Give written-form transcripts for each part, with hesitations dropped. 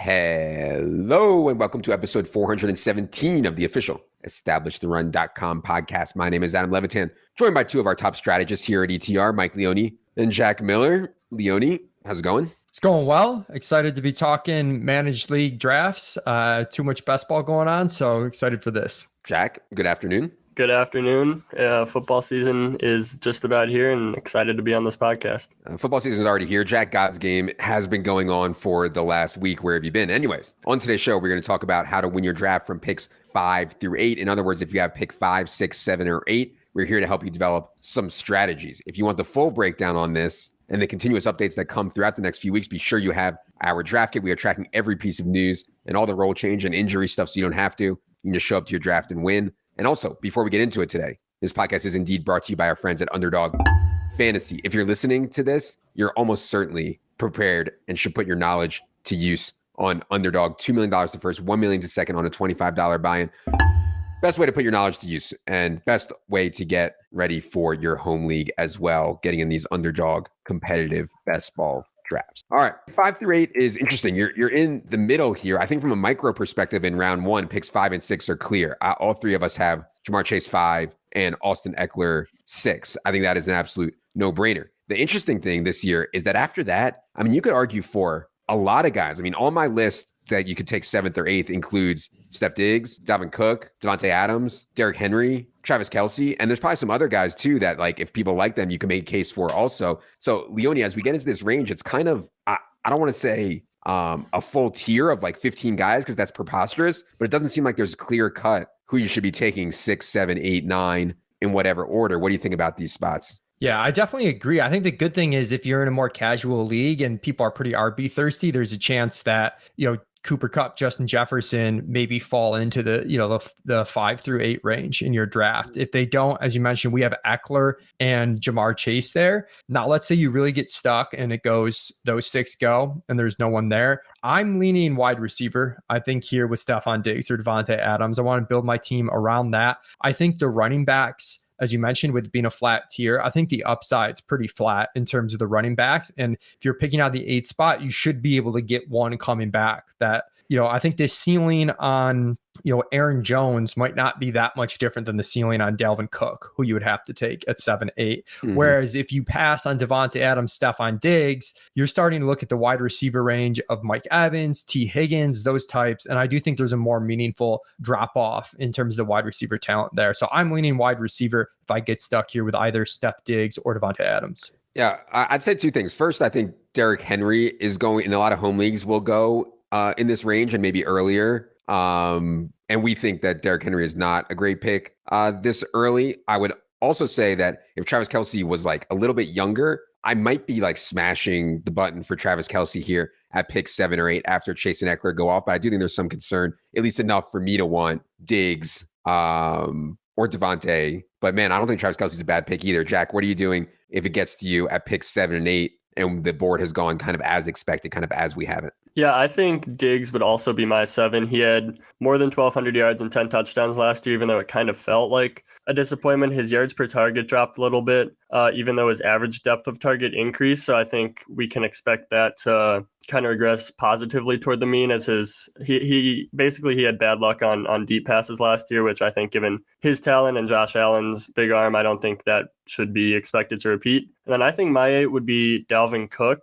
Hello and welcome to episode 417 of the official EstablishTheRun.com podcast. My name is Adam Levitan, joined by two of our top strategists here at ETR, Mike Leone and Jack Miller. Leone, how's it going? It's going well. Excited to be talking managed league drafts. Too much best ball going on, so excited for this. Jack, good afternoon. Good afternoon. Football season is just about here and excited to be on this podcast. Football season is already here. Jack, God's game has been going on for the last week. Where have you been? Anyways, on today's show, we're going to talk about how to win your draft from picks 5 through 8. In other words, if you have pick 5, 6, 7, or 8, we're here to help you develop some strategies. If you want the full breakdown on this and the continuous updates that come throughout the next few weeks, be sure you have our draft kit. We are tracking every piece of news and all the role change and injury stuff so you don't have to. You can just show up to your draft and win. And also, before we get into it today, this podcast is indeed brought to you by our friends at Underdog Fantasy. If you're listening to this, you're almost certainly prepared and should put your knowledge to use on Underdog. $2 million to first, $1 million to second on a $25 buy-in. Best way to put your knowledge to use and best way to get ready for your home league as well, getting in these Underdog competitive best ball drafts. All right, 5 through 8 is interesting. You're in the middle here. I think from a micro perspective in round 1, picks 5 and 6 are clear. All three of us have Ja'Marr Chase 5 and Austin Eckler 6. I think that is an absolute no-brainer. The interesting thing this year is that after that, I mean, you could argue for a lot of guys. I mean, on my list that you could take 7th or 8th includes Steph Diggs, Dalvin Cook, Devontae Adams, Derrick Henry, Travis Kelce, and there's probably some other guys too that, like, if people like them, you can make a case for also. So, Leone, as we get into this range, it's kind of, I don't want to say a full tier of like 15 guys because that's preposterous, but it doesn't seem like there's a clear cut who you should be taking 6, 7, 8, 9 in whatever order. What do you think about these spots? Yeah, I definitely agree. I think the good thing is if you're in a more casual league and people are pretty RB thirsty, there's a chance that, Cooper Kupp, Justin Jefferson maybe fall into the 5 through 8 range in your draft. If they don't, as you mentioned, we have Eckler and Ja'Marr Chase there. Now, let's say you really get stuck and it goes, those 6 go and there's no one there. I'm leaning wide receiver. I think here with Stephon Diggs or Devontae Adams, I want to build my team around that. I think the running backs, as you mentioned, with being a flat tier, I think the upside's pretty flat in terms of the running backs. And if you're picking out the 8th spot, you should be able to get one coming back that, I think this ceiling on, Aaron Jones might not be that much different than the ceiling on Dalvin Cook, who you would have to take at 7, 8. Mm-hmm. Whereas if you pass on Devontae Adams, Stephon Diggs, you're starting to look at the wide receiver range of Mike Evans, T. Higgins, those types. And I do think there's a more meaningful drop off in terms of the wide receiver talent there. So I'm leaning wide receiver if I get stuck here with either Steph Diggs or Devontae Adams. Yeah, I'd say 2 things. First, I think Derrick Henry is going in a lot of home leagues will go in this range and maybe earlier. And we think that Derrick Henry is not a great pick this early. I would also say that if Travis Kelce was like a little bit younger, I might be like smashing the button for Travis Kelce here at pick 7 or 8 after Chase and Eckler go off. But I do think there's some concern, at least enough for me to want Diggs or Devontae. But man, I don't think Travis Kelce is a bad pick either. Jack, what are you doing if it gets to you at pick 7 and 8 and the board has gone kind of as expected, kind of as we have it? Yeah, I think Diggs would also be my 7. He had more than 1,200 yards and 10 touchdowns last year, even though it kind of felt like a disappointment. His yards per target dropped a little bit, even though his average depth of target increased. So I think we can expect that to kind of regress positively toward the mean as he had bad luck on deep passes last year, which I think given his talent and Josh Allen's big arm, I don't think that should be expected to repeat. And then I think my 8 would be Dalvin Cook.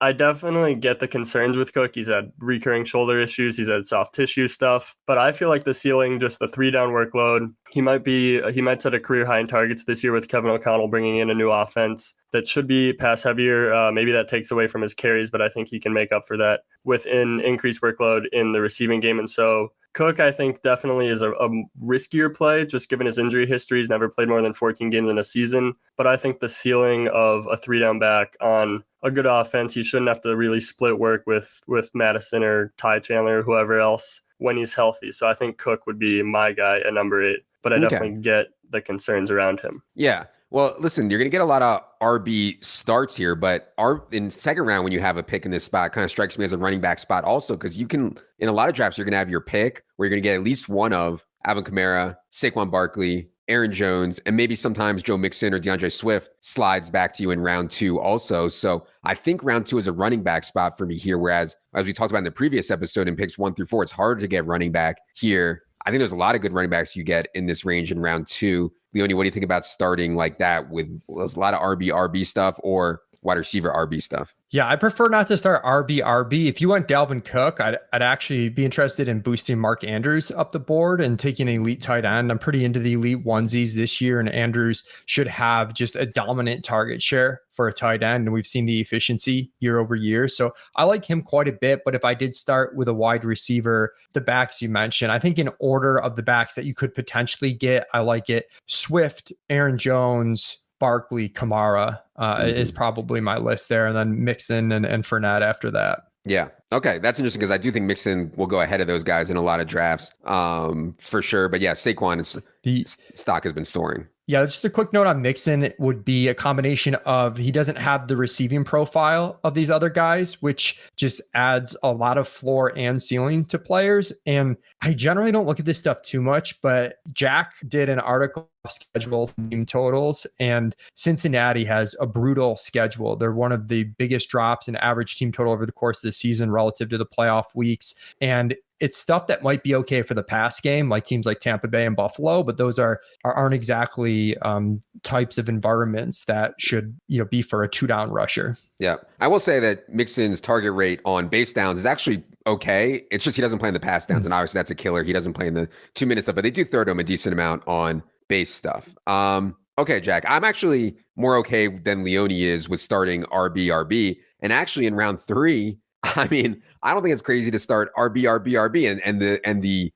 I definitely get the concerns with Cook. He's had recurring shoulder issues. He's had soft tissue stuff. But I feel like the ceiling, just the 3-down workload, he might set a career high in targets this year with Kevin O'Connell bringing in a new offense that should be pass heavier. Maybe that takes away from his carries, but I think he can make up for that with an increased workload in the receiving game. And so Cook, I think, definitely is a riskier play, just given his injury history. He's never played more than 14 games in a season. But I think the ceiling of a 3-down back on a good offense, he shouldn't have to really split work with Madison or Ty Chandler or whoever else when he's healthy. So I think Cook would be my guy at number 8. But I definitely get the concerns around him. Yeah. Well, listen, you're going to get a lot of RB starts here, but in second round, when you have a pick in this spot, kind of strikes me as a running back spot also, because you can, in a lot of drafts, you're going to have your pick where you're going to get at least one of Alvin Kamara, Saquon Barkley, Aaron Jones, and maybe sometimes Joe Mixon or DeAndre Swift slides back to you in round 2 also. So I think round 2 is a running back spot for me here. Whereas, as we talked about in the previous episode in picks 1 through 4, it's harder to get running back here. I think there's a lot of good running backs you get in this range in round 2. Leone, what do you think about starting like that with a lot of RB stuff or wide receiver RB stuff? Yeah, I prefer not to start RB. If you want Dalvin Cook, I'd actually be interested in boosting Mark Andrews up the board and taking an elite tight end. I'm pretty into the elite onesies this year, and Andrews should have just a dominant target share for a tight end. And we've seen the efficiency year over year. So I like him quite a bit. But if I did start with a wide receiver, the backs you mentioned, I think in order of the backs that you could potentially get, I like it. Swift, Aaron Jones, Barkley, Kamara is probably my list there. And then Mixon and Fournette after that. Yeah. Okay. That's interesting because I do think Mixon will go ahead of those guys in a lot of drafts for sure. But yeah, Saquon, the stock has been soaring. Yeah, just a quick note on Mixon would be a combination of he doesn't have the receiving profile of these other guys, which just adds a lot of floor and ceiling to players. And I generally don't look at this stuff too much, but Jack did an article of schedules and team totals, and Cincinnati has a brutal schedule. They're one of the biggest drops in average team total over the course of the season relative to the playoff weeks. And it's stuff that might be okay for the pass game, like teams like Tampa Bay and Buffalo, but those aren't exactly types of environments that should be for a 2-down rusher. Yeah, I will say that Mixon's target rate on base downs is actually okay. It's just he doesn't play in the pass downs, and obviously that's a killer. He doesn't play in the 2-minute stuff, but they do throw to him a decent amount on base stuff. Okay, Jack, I'm actually more okay than Leone is with starting RB, and actually in round 3. I mean, I don't think it's crazy to start RB, and the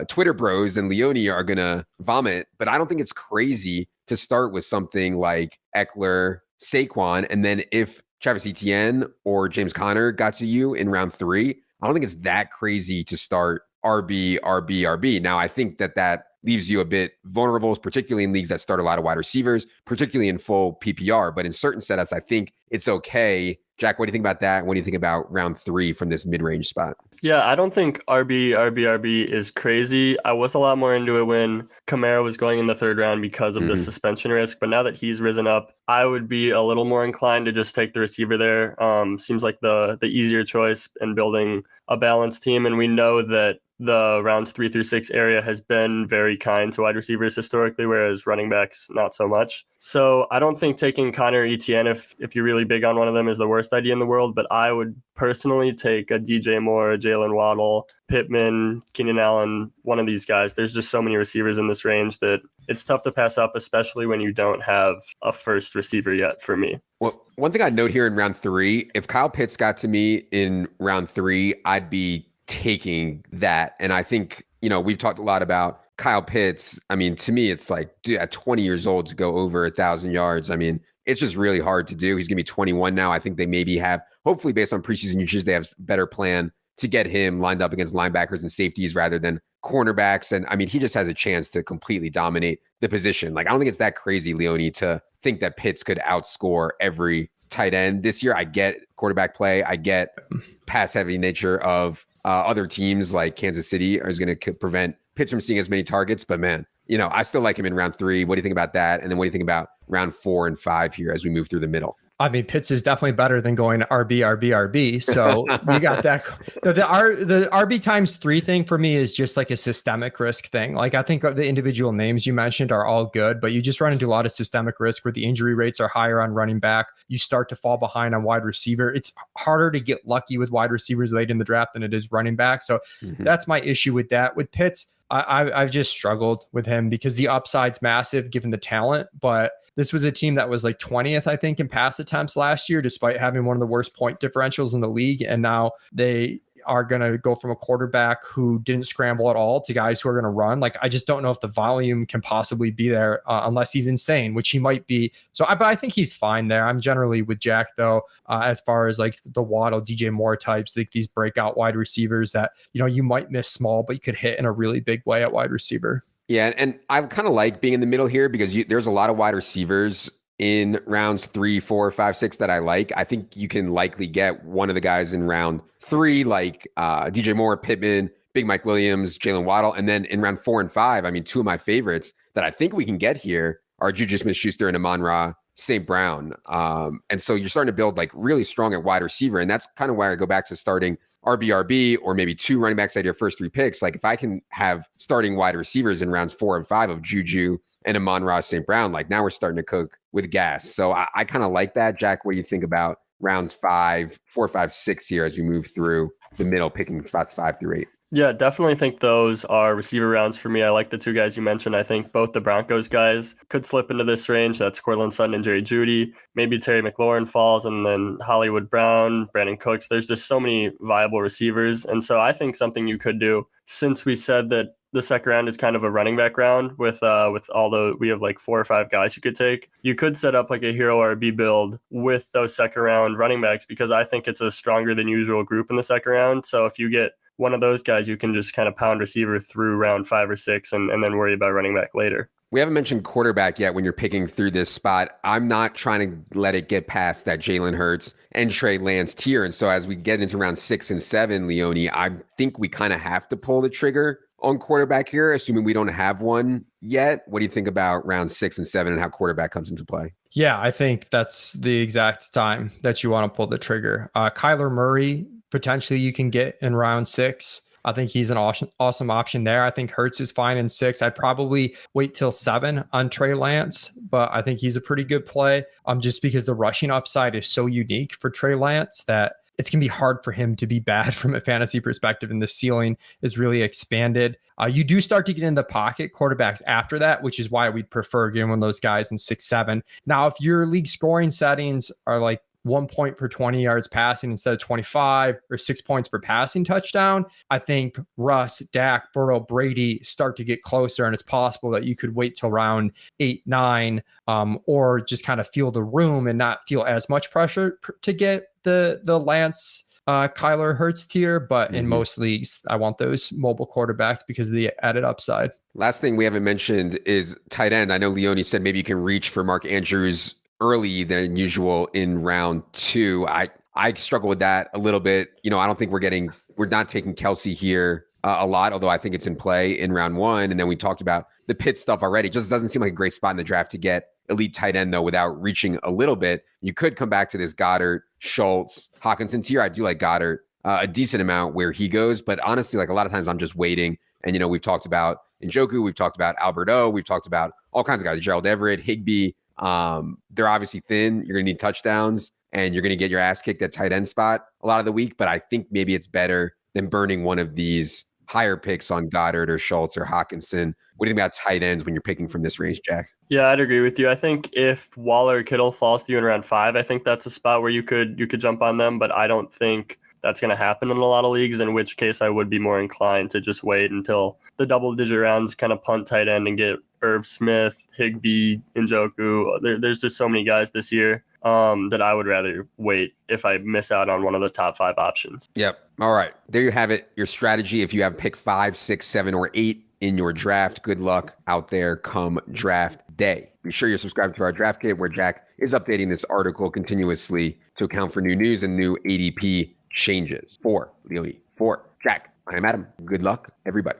Twitter bros and Leone are gonna vomit, but I don't think it's crazy to start with something like Eckler, Saquon, and then if Travis Etienne or James Conner got to you in round 3, I don't think it's that crazy to start RB. Now, I think that leaves you a bit vulnerable, particularly in leagues that start a lot of wide receivers, particularly in full PPR. But in certain setups, I think it's okay. Jack, what do you think about that? What do you think about round 3 from this mid-range spot? Yeah, I don't think RB is crazy. I was a lot more into it when Kamara was going in the 3rd round because of the suspension risk. But now that he's risen up, I would be a little more inclined to just take the receiver there. Seems like the easier choice in building a balanced team. And we know that the rounds 3 through 6 area has been very kind to wide receivers historically, whereas running backs, not so much. So I don't think taking Conner or Etienne, if you're really big on one of them, is the worst idea in the world. But I would personally take a DJ Moore, a Jalen Waddle, Pittman, Keenan Allen, one of these guys. There's just so many receivers in this range that it's tough to pass up, especially when you don't have a first receiver yet for me. Well, one thing I'd note here in round 3, if Kyle Pitts got to me in round 3, I'd be taking that. And I think, we've talked a lot about Kyle Pitts. I mean, to me, it's like, dude, at 20 years old to go over 1,000 yards. I mean, it's just really hard to do. He's going to be 21 now. I think they maybe have, hopefully based on preseason usage, they have a better plan to get him lined up against linebackers and safeties rather than cornerbacks. And I mean, he just has a chance to completely dominate the position. Like, I don't think it's that crazy, Leone, to think that Pitts could outscore every tight end this year. I get quarterback play. I get pass heavy nature of other teams like Kansas City is going to prevent Pitts from seeing as many targets. But man, I still like him in round 3. What do you think about that? And then what do you think about round 4 and 5 here as we move through the middle? I mean, Pitts is definitely better than going RB. So you got that. The RB times 3 thing for me is just like a systemic risk thing. Like, I think the individual names you mentioned are all good, but you just run into a lot of systemic risk where the injury rates are higher on running back. You start to fall behind on wide receiver. It's harder to get lucky with wide receivers late in the draft than it is running back. So that's my issue with that. With Pitts, I've just struggled with him because the upside's massive given the talent, but this was a team that was like 20th, I think, in pass attempts last year, despite having one of the worst point differentials in the league. And now they are going to go from a quarterback who didn't scramble at all to guys who are going to run. Like, I just don't know if the volume can possibly be there unless he's insane, which he might be. So but I think he's fine there. I'm generally with Jack, though, as far as like the Waddle, DJ Moore types, like these breakout wide receivers that, you might miss small, but you could hit in a really big way at wide receiver. Yeah, and I kind of like being in the middle here because there's a lot of wide receivers in rounds 3, 4, 5, 6 that I like. I think you can likely get one of the guys in round 3, like DJ Moore, Pittman, Big Mike Williams, Jalen Waddle. And then in round 4 and 5, I mean, 2 of my favorites, that I think we can get here are Juju Smith-Schuster and Amon-Ra St. Brown. And so you're starting to build like really strong at wide receiver. And that's kind of why I go back to starting RB or maybe 2 running backs out of your first 3 picks. Like if I can have starting wide receivers in rounds 4 and 5 of Juju and Amon-Ra St. Brown, like now we're starting to cook with gas. So I kind of like that. Jack, what do you think about rounds 4, 5, 6 here as we move through the middle, picking spots 5 through 8? Yeah, definitely think those are receiver rounds for me. I like the 2 guys you mentioned. I think both the Broncos guys could slip into this range. That's Courtland Sutton and Jerry Jeudy. Maybe Terry McLaurin falls, and then Hollywood Brown, Brandon Cooks. There's just so many viable receivers. And so I think something you could do, since we said that the second round is kind of a running back round with we have like 4 or 5 guys you could take. You could set up like a hero RB build with those second round running backs, because I think it's a stronger than usual group in the second round. So if you get one of those guys, you can just kind of pound receiver through round 5 or 6 and then worry about running back later. We haven't mentioned quarterback yet when you're picking through this spot. I'm not trying to let it get past that Jalen Hurts and Trey Lance tier. And so as we get into round 6 and 7, Leone, I think we kind of have to pull the trigger on quarterback here, assuming we don't have one yet. What do you think about round 6 and 7 and how quarterback comes into play? Yeah, I think that's the exact time that you want to pull the trigger. Kyler Murray, potentially you can get in round 6. I think he's an awesome option there. I think Hurts is fine in 6. I'd probably wait till 7 on Trey Lance, but I think he's a pretty good play. Just because the rushing upside is so unique for Trey Lance that it's going to be hard for him to be bad from a fantasy perspective, and the ceiling is really expanded. You do start to get in the pocket quarterbacks after that, which is why we'd prefer getting one of those guys in 6, 7. Now, if your league scoring settings are like 1 point per 20 yards passing instead of 25, or 6 points per passing touchdown, I think Russ, Dak, Burrow, Brady start to get closer, and it's possible that you could wait till round 8, 9, or just kind of feel the room and not feel as much pressure to get the Lance Kyler Hurts tier. But in most leagues, I want those mobile quarterbacks because of the added upside. Last thing we haven't mentioned is tight end. I know Leone said maybe you can reach for Mark Andrews early than usual in round 2. I struggle with that a little bit. I don't think we're not taking Kelsey here a lot, although I think it's in play in round 1. And then we talked about the Pitt stuff already. It just doesn't seem like a great spot in the draft to get elite tight end, though, without reaching a little bit. You could come back to this Goddard, Schultz, Hawkinson tier. I do like Goddard a decent amount where he goes, but honestly, like a lot of times I'm just waiting. And, we've talked about Njoku, we've talked about Alberto, we've talked about all kinds of guys, Gerald Everett, Higbee. They're obviously thin. You're going to need touchdowns, and you're going to get your ass kicked at tight end spot a lot of the week. But I think maybe it's better than burning one of these higher picks on Goddard or Schultz or Hawkinson. What do you think about tight ends when you're picking from this range, Jack? Yeah, I'd agree with you. I think if Waller or Kittle falls to you in round 5, I think that's a spot where you could jump on them, but I don't think that's going to happen in a lot of leagues, in which case I would be more inclined to just wait until the double-digit rounds, kind of punt tight end and get Irv Smith, Higbee, Njoku. There's just so many guys this year that I would rather wait if I miss out on one of the top 5 options. Yep. All right. There you have it. Your strategy. If you have pick 5, 6, 7, or 8 in your draft, good luck out there come draft day. Be sure you're subscribed to our draft kit, where Jack is updating this article continuously to account for new news and new ADP changes. For Leone, for Jack, I am Adam. Good luck, everybody.